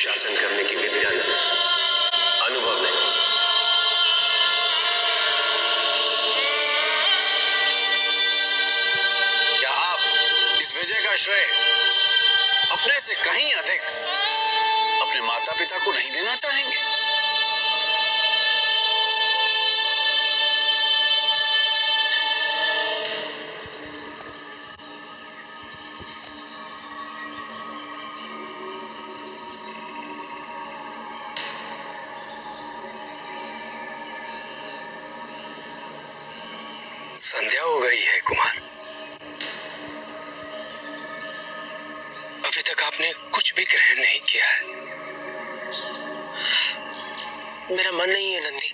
शासन करने की विद्या नहीं, अनुभव नहीं। क्या आप इस विजय का श्रेय अपने से कहीं अधिक अपने माता पिता को नहीं देना चाहेंगे? संध्या हो गई है कुमार। अभी तक आपने कुछ भी ग्रहण नहीं किया है। मेरा मन नहीं है नंदी।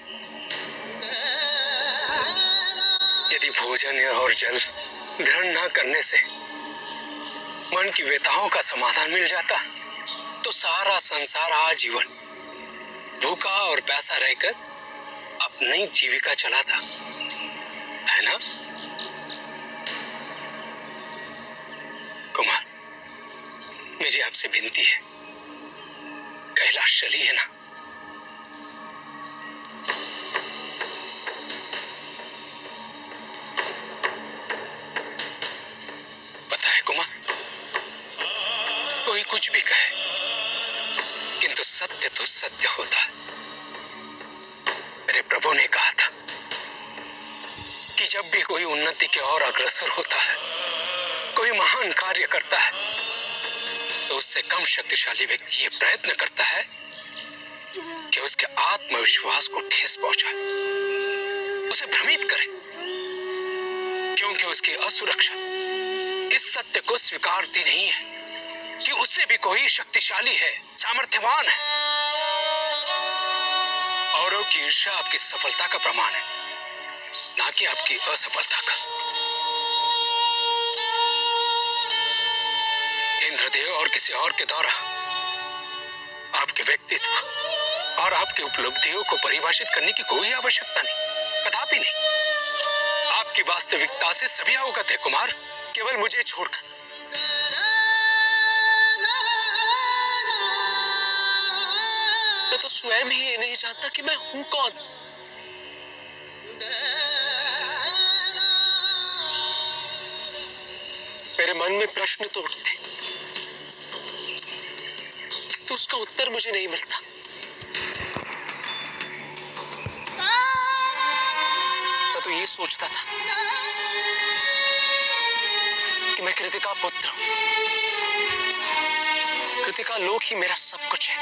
यदि भोजन और जल ग्रहण न करने से मन की व्यथाओं का समाधान मिल जाता तो सारा संसार आजीवन भूखा और प्यासा रहकर अपनी जीविका चलाता, है ना कुमार? मेरी आपसे विनती है, कैलाश चलिए ना। पता है कुमार, कोई कुछ भी कहे किंतु सत्य तो सत्य होता है। मेरे प्रभु ने कहा था कि जब भी कोई उन्नति की ओर अग्रसर होता है, कोई महान कार्य करता है, तो उससे कम शक्तिशाली व्यक्ति ये प्रयत्न करता है कि उसके आत्मविश्वास को ठेस पहुंचाए, उसे भ्रमित करे, क्योंकि उसकी असुरक्षा इस सत्य को स्वीकारती नहीं है कि उससे भी कोई शक्तिशाली है, सामर्थ्यवान है। औरों की ईर्ष्या आपकी सफलता का प्रमाण है, ना कि आपकी असफलता का। इंद्रदेव और किसी और के द्वारा आपके व्यक्तित्व और आपकी उपलब्धियों को परिभाषित करने की कोई आवश्यकता नहीं, कदापि नहीं। आपकी वास्तविकता से सभी अवगत है कुमार, केवल मुझे छोड़कर। मैं तो स्वयं ही ये नहीं जानता कि मैं हूं कौन। मेरे मन में प्रश्न तो उठते, तो उसका उत्तर मुझे नहीं मिलता। मैं तो ये सोचता था कि मैं कृतिका पुत्र हूं, कृतिका लोक ही मेरा सब कुछ है।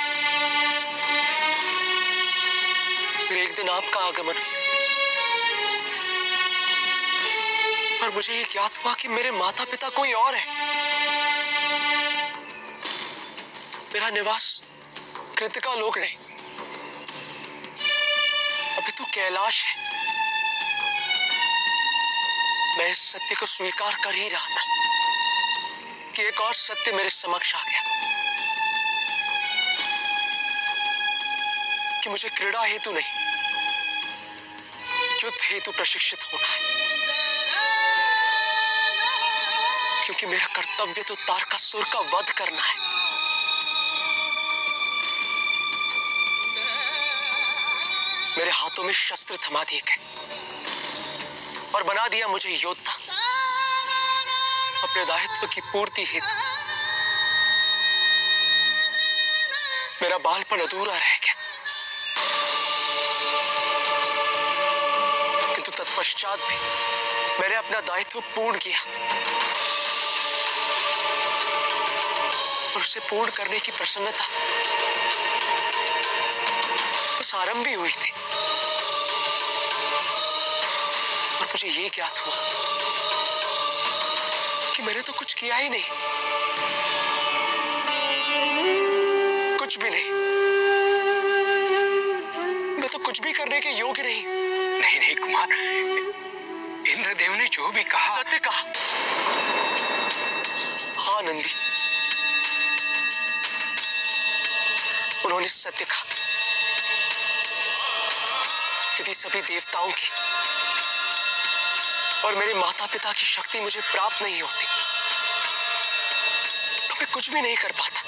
फिर एक दिन आपका आगमन और मुझे ये ज्ञात हुआ कि मेरे माता पिता कोई और है। मेरा निवास कृतिका लोक नहीं, अभी तो कैलाश है। मैं इस सत्य को स्वीकार कर ही रहा था कि एक और सत्य मेरे समक्ष आ गया कि मुझे क्रीड़ा हेतु नहीं, युद्ध हेतु प्रशिक्षित होना है, क्योंकि मेरा कर्तव्य तो तारकासुर का वध करना है। मेरे हाथों में शस्त्र थमा दिए गए और बना दिया मुझे योद्धा अपने दायित्व की पूर्ति हेतु। मेरा बालपन अधूरा रह गया, किंतु तत्पश्चात भी मैंने अपना दायित्व पूर्ण किया और उसे पूर्ण करने की प्रसन्नता बस आरंभ ही हुई थी और मुझे ये ज्ञात हुआ कि मैंने तो कुछ किया ही नहीं, कुछ भी नहीं। मैं तो कुछ भी करने के योग्य नहीं। नहीं नहीं कुमार, इंद्रदेव ने जो भी कहा सत्य कहा। हाँ नंदी, उन्होंने सत्य कहा। यदि सभी देवताओं की और मेरे माता पिता की शक्ति मुझे प्राप्त नहीं होती तो मैं कुछ भी नहीं कर पाता।